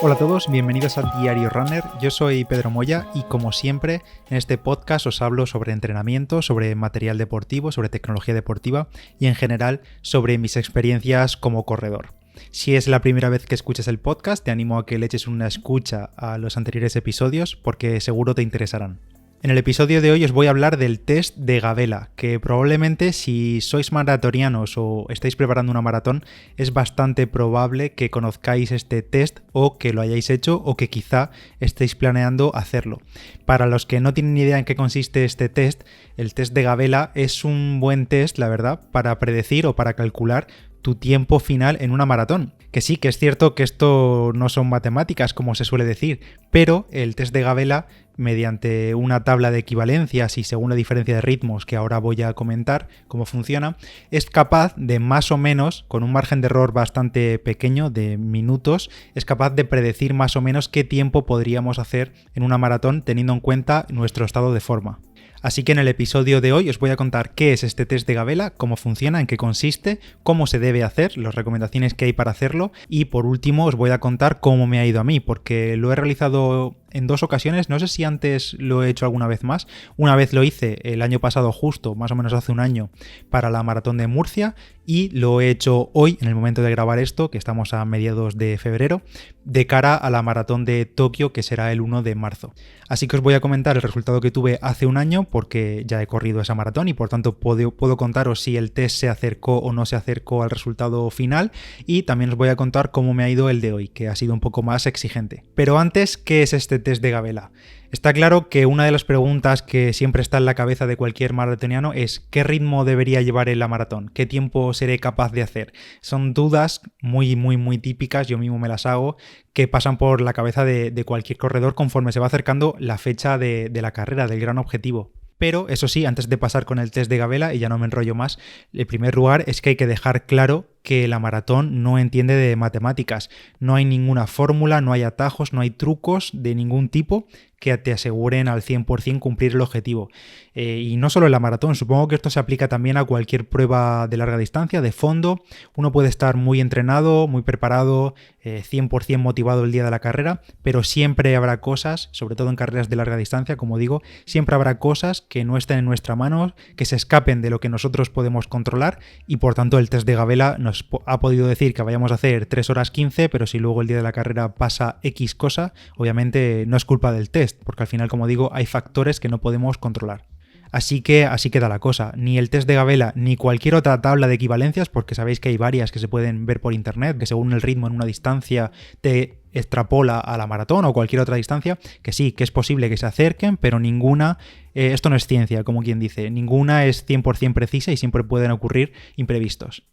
Hola a todos, bienvenidos a Diario Runner. Yo soy Pedro Moya y como siempre en este podcast os hablo sobre entrenamiento, sobre material deportivo, sobre tecnología deportiva y en general sobre mis experiencias como corredor. Si es la primera vez que escuchas el podcast, te animo a que le eches una escucha a los anteriores episodios porque seguro te interesarán. En el episodio de hoy os voy a hablar del test de Gabela, que probablemente si sois maratonianos o estáis preparando una maratón, es bastante probable que conozcáis este test o que lo hayáis hecho o que quizá estéis planeando hacerlo. Para los que no tienen ni idea en qué consiste este test, el test de Gabela es un buen test, la verdad, para predecir o para calcular tu tiempo final en una maratón. Que sí, que es cierto que esto no son matemáticas, como se suele decir, pero el test de Gabela, mediante una tabla de equivalencias y según la diferencia de ritmos que ahora voy a comentar cómo funciona, es capaz de más o menos, con un margen de error bastante pequeño de minutos, es capaz de predecir más o menos qué tiempo podríamos hacer en una maratón teniendo en cuenta nuestro estado de forma. Así que en el episodio de hoy os voy a contar qué es este test de Gabela, cómo funciona, en qué consiste, cómo se debe hacer, las recomendaciones que hay para hacerlo y por último os voy a contar cómo me ha ido a mí, porque lo he realizado en 2 ocasiones, no sé si antes lo he hecho alguna vez más. Una vez lo hice el año pasado justo, más o menos hace un año, para la maratón de Murcia y lo he hecho hoy, en el momento de grabar esto, que estamos a mediados de febrero, de cara a la maratón de Tokio, que será el 1 de marzo. Así que os voy a comentar el resultado que tuve hace un año, porque ya he corrido esa maratón y por tanto puedo contaros si el test se acercó o no se acercó al resultado final y también os voy a contar cómo me ha ido el de hoy, que ha sido un poco más exigente. Pero antes, ¿qué es este test de Gabela? Está claro que una de las preguntas que siempre está en la cabeza de cualquier maratoniano es ¿qué ritmo debería llevar en la maratón? ¿Qué tiempo seré capaz de hacer? Son dudas muy típicas, yo mismo me las hago, que pasan por la cabeza de cualquier corredor conforme se va acercando la fecha de la carrera, del gran objetivo. Pero eso sí, antes de pasar con el test de Gabela, y ya no me enrollo más, en primer lugar es que hay que dejar claro que la maratón no entiende de matemáticas. No hay ninguna fórmula, no hay atajos, no hay trucos de ningún tipo que te aseguren al 100% cumplir el objetivo. Y no solo en la maratón, supongo que esto se aplica también a cualquier prueba de larga distancia, de fondo. Uno puede estar muy entrenado, muy preparado, 100% motivado el día de la carrera, pero siempre habrá cosas, sobre todo en carreras de larga distancia, como digo, siempre habrá cosas que no estén en nuestra mano, que se escapen de lo que nosotros podemos controlar y por tanto el test de Gabela nos ha podido decir que vayamos a hacer 3 horas 15, pero si luego el día de la carrera pasa X cosa, obviamente no es culpa del test, porque al final, como digo, hay factores que no podemos controlar. Así queda la cosa. Ni el test de Gabela ni cualquier otra tabla de equivalencias, porque sabéis que hay varias que se pueden ver por internet, que según el ritmo en una distancia te extrapola a la maratón o cualquier otra distancia, que sí, que es posible que se acerquen, pero ninguna, esto no es ciencia, como quien dice, ninguna es 100% precisa y siempre pueden ocurrir imprevistos.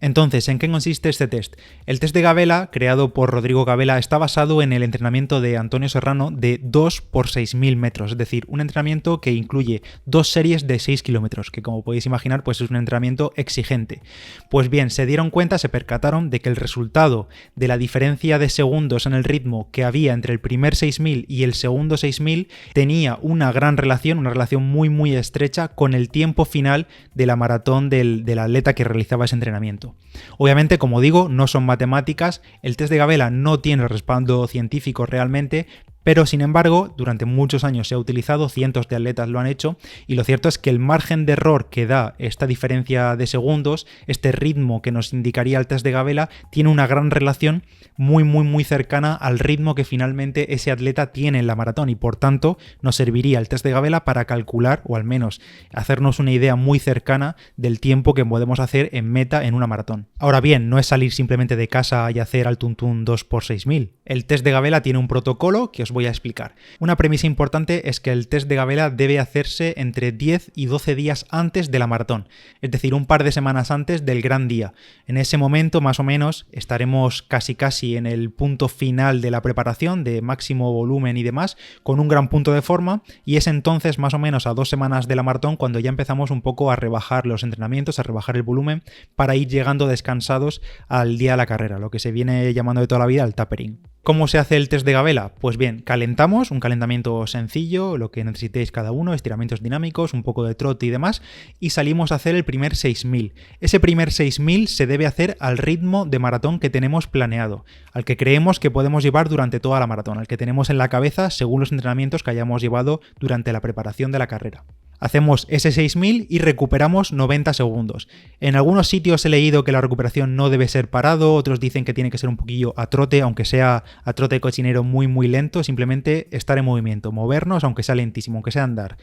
Entonces, ¿en qué consiste este test? El test de Gabela, creado por Rodrigo Gabela, está basado en el entrenamiento de Antonio Serrano de 2 por 6.000 metros, es decir, un entrenamiento que incluye 2 series de 6 kilómetros, que como podéis imaginar, pues es un entrenamiento exigente. Pues bien, se dieron cuenta, se percataron de que el resultado de la diferencia de segundos en el ritmo que había entre el primer 6.000 y el segundo 6.000 tenía una gran relación, una relación muy estrecha con el tiempo final de la maratón del atleta que realizaba ese entrenamiento. Obviamente, como digo, no son matemáticas, el test de Gabela no tiene respaldo científico realmente, pero sin embargo, durante muchos años se ha utilizado, cientos de atletas lo han hecho, y lo cierto es que el margen de error que da esta diferencia de segundos, este ritmo que nos indicaría el test de Gabela, tiene una gran relación muy cercana al ritmo que finalmente ese atleta tiene en la maratón y por tanto nos serviría el test de Gabela para calcular o al menos hacernos una idea muy cercana del tiempo que podemos hacer en meta en una maratón. Ahora bien, no es salir simplemente de casa y hacer al tuntún 2 por 6.000. El test de Gabela tiene un protocolo que os voy a explicar. Una premisa importante es que el test de Gabela debe hacerse entre 10 y 12 días antes de la maratón, es decir, un par de semanas antes del gran día. En ese momento, más o menos, estaremos casi en el punto final de la preparación, de máximo volumen y demás, con un gran punto de forma, y es entonces más o menos a 2 semanas de la maratón cuando ya empezamos un poco a rebajar los entrenamientos, a rebajar el volumen, para ir llegando descansados al día de la carrera, lo que se viene llamando de toda la vida el tapering. ¿Cómo se hace el test de Gabela? Pues bien, calentamos, un calentamiento sencillo, lo que necesitéis cada uno, estiramientos dinámicos, un poco de trote y demás, y salimos a hacer el primer 6000. Ese primer 6000 se debe hacer al ritmo de maratón que tenemos planeado, al que creemos que podemos llevar durante toda la maratón, al que tenemos en la cabeza según los entrenamientos que hayamos llevado durante la preparación de la carrera. Hacemos ese 6000 y recuperamos 90 segundos. En algunos sitios he leído que la recuperación no debe ser parado, otros dicen que tiene que ser un poquillo a trote, aunque sea a trote cochinero muy lento, simplemente estar en movimiento, movernos aunque sea lentísimo, aunque sea andar.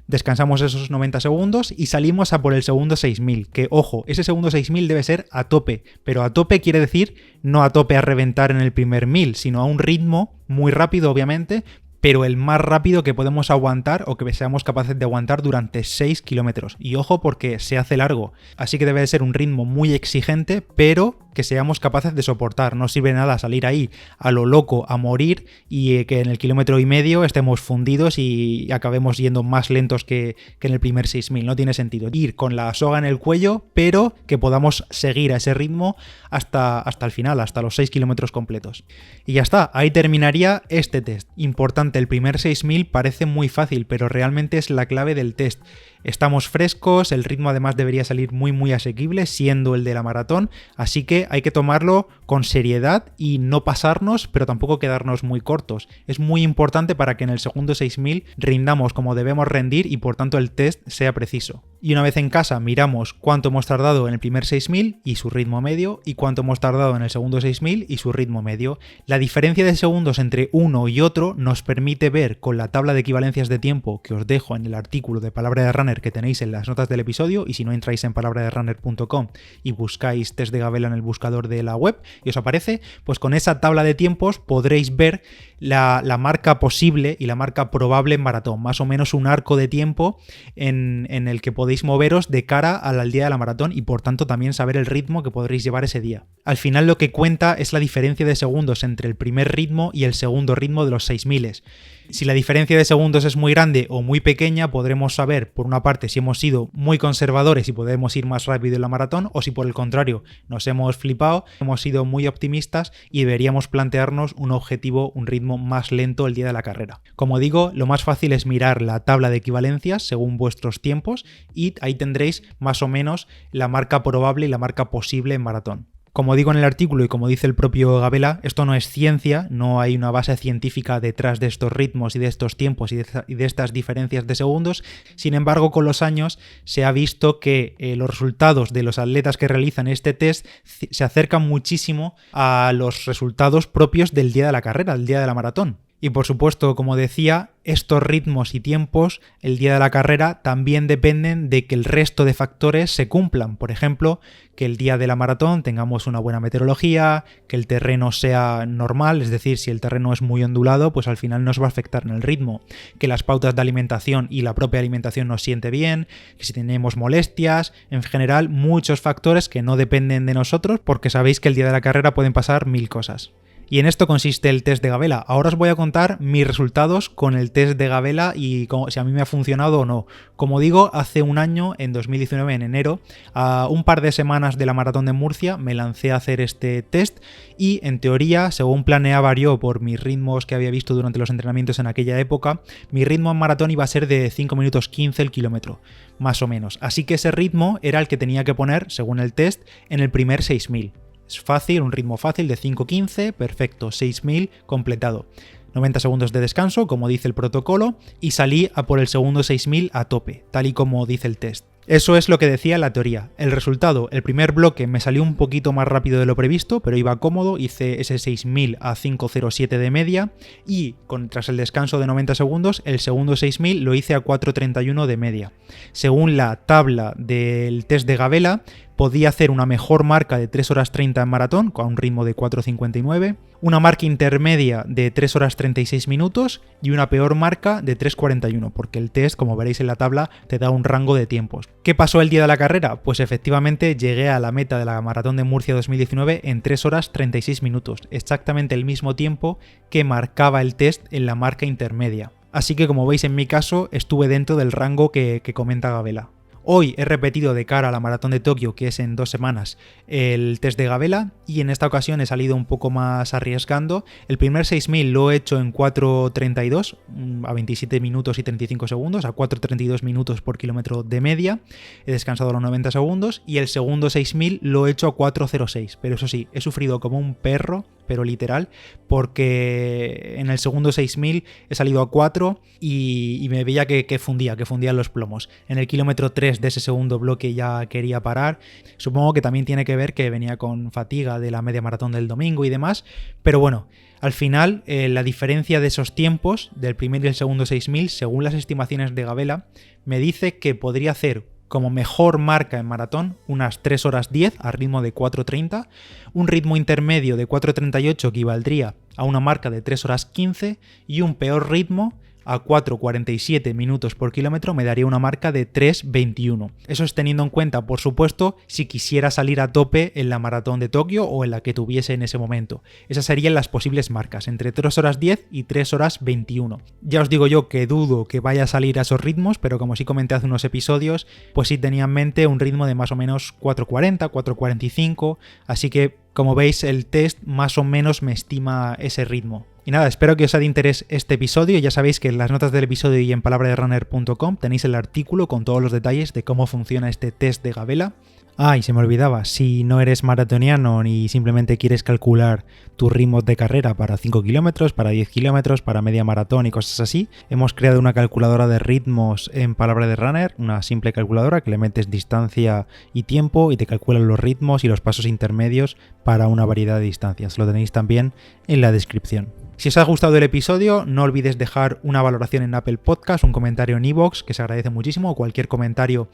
Descansamos esos 90 segundos y salimos a por el segundo 6000, que ojo, ese segundo 6000 debe ser a tope, pero a tope quiere decir no a tope a reventar en el primer 1000, sino a un ritmo muy rápido obviamente, pero el más rápido que podemos aguantar o que seamos capaces de aguantar durante 6 kilómetros. Y ojo porque se hace largo, así que debe de ser un ritmo muy exigente, pero que seamos capaces de soportar. No sirve nada salir ahí a lo loco, a morir, y que en el kilómetro y medio estemos fundidos y acabemos yendo más lentos que en el primer 6000. No tiene sentido ir con la soga en el cuello, pero que podamos seguir a ese ritmo hasta el final, hasta los 6 kilómetros completos. Y ya está, ahí terminaría este test. Importante, el primer 6000 parece muy fácil, pero realmente es la clave del test. Estamos frescos, el ritmo además debería salir muy asequible, siendo el de la maratón, así que hay que tomarlo con seriedad y no pasarnos, pero tampoco quedarnos muy cortos. Es muy importante para que en el segundo 6000 rindamos como debemos rendir y por tanto el test sea preciso. Y una vez en casa miramos cuánto hemos tardado en el primer 6000 y su ritmo medio, y cuánto hemos tardado en el segundo 6000 y su ritmo medio. La diferencia de segundos entre uno y otro nos permite ver con la tabla de equivalencias de tiempo que os dejo en el artículo de Palabra de Runner que tenéis en las notas del episodio, y si no entráis en palabraderunner.com y buscáis test de Gabela en el buscador de la web y os aparece, pues con esa tabla de tiempos podréis ver la marca posible y la marca probable en maratón, más o menos un arco de tiempo en el que podéis moveros de cara al día de la maratón y por tanto también saber el ritmo que podréis llevar ese día. Al final lo que cuenta es la diferencia de segundos entre el primer ritmo y el segundo ritmo de los 6000. Si la diferencia de segundos es muy grande o muy pequeña, podremos saber, por una parte, si hemos sido muy conservadores y podemos ir más rápido en la maratón, o si por el contrario nos hemos flipado, hemos sido muy optimistas y deberíamos plantearnos un objetivo, un ritmo más lento el día de la carrera. Como digo, lo más fácil es mirar la tabla de equivalencias según vuestros tiempos y ahí tendréis más o menos la marca probable y la marca posible en maratón. Como digo en el artículo y como dice el propio Gabela, esto no es ciencia, no hay una base científica detrás de estos ritmos y de estos tiempos y de estas diferencias de segundos. Sin embargo, con los años se ha visto que los resultados de los atletas que realizan este test se acercan muchísimo a los resultados propios del día de la carrera, del día de la maratón. Y por supuesto, como decía, estos ritmos y tiempos el día de la carrera también dependen de que el resto de factores se cumplan. Por ejemplo, que el día de la maratón tengamos una buena meteorología, que el terreno sea normal, es decir, si el terreno es muy ondulado, pues al final nos va a afectar en el ritmo. Que las pautas de alimentación y la propia alimentación nos siente bien, que si tenemos molestias, en general muchos factores que no dependen de nosotros porque sabéis que el día de la carrera pueden pasar 1000 cosas. Y en esto consiste el test de Gabela. Ahora os voy a contar mis resultados con el test de Gabela y si a mí me ha funcionado o no. Como digo, hace un año, en 2019, en enero, a un par de semanas de la maratón de Murcia, me lancé a hacer este test y, en teoría, según planeaba yo por mis ritmos que había visto durante los entrenamientos en aquella época, mi ritmo en maratón iba a ser de 5 minutos 15 el kilómetro, más o menos. Así que ese ritmo era el que tenía que poner, según el test, en el primer 6000. Es fácil, un ritmo fácil de 5.15, perfecto, 6000 completado. 90 segundos de descanso, como dice el protocolo, y salí a por el segundo 6000 a tope, tal y como dice el test. Eso es lo que decía la teoría. El resultado, el primer bloque me salió un poquito más rápido de lo previsto, pero iba cómodo, hice ese 6000 a 5.07 de media y tras el descanso de 90 segundos, el segundo 6000 lo hice a 4.31 de media. Según la tabla del test de Gabela, podía hacer una mejor marca de 3 horas 30 en maratón, con un ritmo de 4.59, una marca intermedia de 3 horas 36 minutos y una peor marca de 3.41, porque el test, como veréis en la tabla, te da un rango de tiempos. ¿Qué pasó el día de la carrera? Pues efectivamente llegué a la meta de la Maratón de Murcia 2019 en 3 horas 36 minutos, exactamente el mismo tiempo que marcaba el test en la marca intermedia. Así que, como veis en mi caso, estuve dentro del rango que comenta Gabela. Hoy he repetido de cara a la maratón de Tokio, que es en 2 semanas, el test de Gabela, y en esta ocasión he salido un poco más arriesgando. El primer 6000 lo he hecho en 4:32, a 27 minutos y 35 segundos, a 4:32 minutos por kilómetro de media. He descansado los 90 segundos, y el segundo 6000 lo he hecho a 4:06, pero eso sí, he sufrido como un perro, pero literal, porque en el segundo 6000 he salido a 4 y me veía que fundían los plomos. En el kilómetro 3 de ese segundo bloque ya quería parar. Supongo que también tiene que ver que venía con fatiga de la media maratón del domingo y demás, pero bueno, al final la diferencia de esos tiempos del primer y el segundo 6000, según las estimaciones de Gabela, me dice que podría hacer como mejor marca en maratón unas 3 horas 10 a ritmo de 4:30, un ritmo intermedio de 4:38 equivaldría a una marca de 3 horas 15 y un peor ritmo a 4:47 minutos por kilómetro me daría una marca de 3:21. Eso es teniendo en cuenta, por supuesto, si quisiera salir a tope en la maratón de Tokio o en la que tuviese en ese momento. Esas serían las posibles marcas, entre 3 horas 10 y 3 horas 21. Ya os digo yo que dudo que vaya a salir a esos ritmos, pero como sí comenté hace unos episodios, pues sí tenía en mente un ritmo de más o menos 4:40, 4:45, así que como veis el test más o menos me estima ese ritmo. Y nada, espero que os sea de interés este episodio. Ya sabéis que en las notas del episodio y en palabraderunner.com tenéis el artículo con todos los detalles de cómo funciona este test de Gabela. Ah, y se me olvidaba, si no eres maratoniano ni simplemente quieres calcular tus ritmos de carrera para 5 kilómetros, para 10 kilómetros, para media maratón y cosas así, hemos creado una calculadora de ritmos en Palabra de Runner, una simple calculadora que le metes distancia y tiempo y te calcula los ritmos y los pasos intermedios para una variedad de distancias. Lo tenéis también en la descripción. Si os ha gustado el episodio, no olvides dejar una valoración en Apple Podcast, un comentario en iVoox, que se agradece muchísimo, o cualquier comentario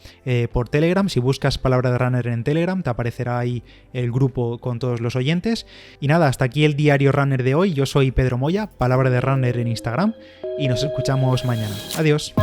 por Telegram. Si buscas Palabra de Runner en Telegram, te aparecerá ahí el grupo con todos los oyentes. Y nada, hasta aquí el Diario Runner de hoy. Yo soy Pedro Moya, Palabra de Runner en Instagram, y nos escuchamos mañana. Adiós.